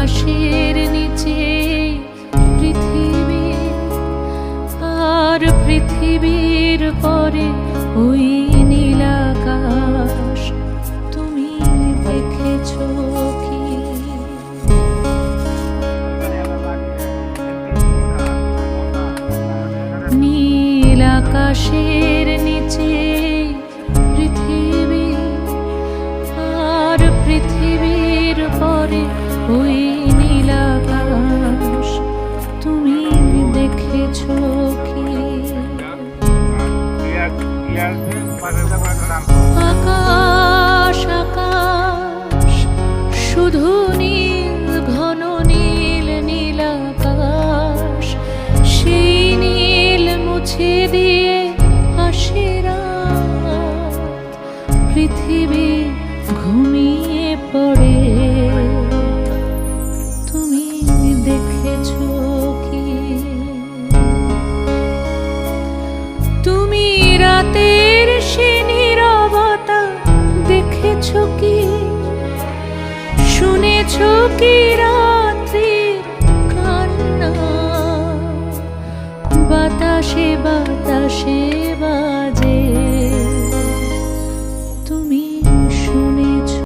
আকাশের নিচে পৃথিবী, আর পৃথিবীর পরে ওই নীল আকাশ। তুমি দেখেছো কি? নীল আকাশের নিচে পৃথিবী, আর পৃথিবীর পরে ওই নীল আকাশ। তুমি দেখেছো কি? আকাশ আকাশ শুধু নীল, ঘন নীল নীল আকাশ। সেই নীল মুছে দিয়ে আসে রাত, পৃথিবী ঘুমিয়ে পড়ে। তুমি দেখেছো কি? তুমি রাতের সে নীরবতা দেখেছো কি? শুনেছো কি রাত্রির কান্না? বাতাসে বাতাসে বাজে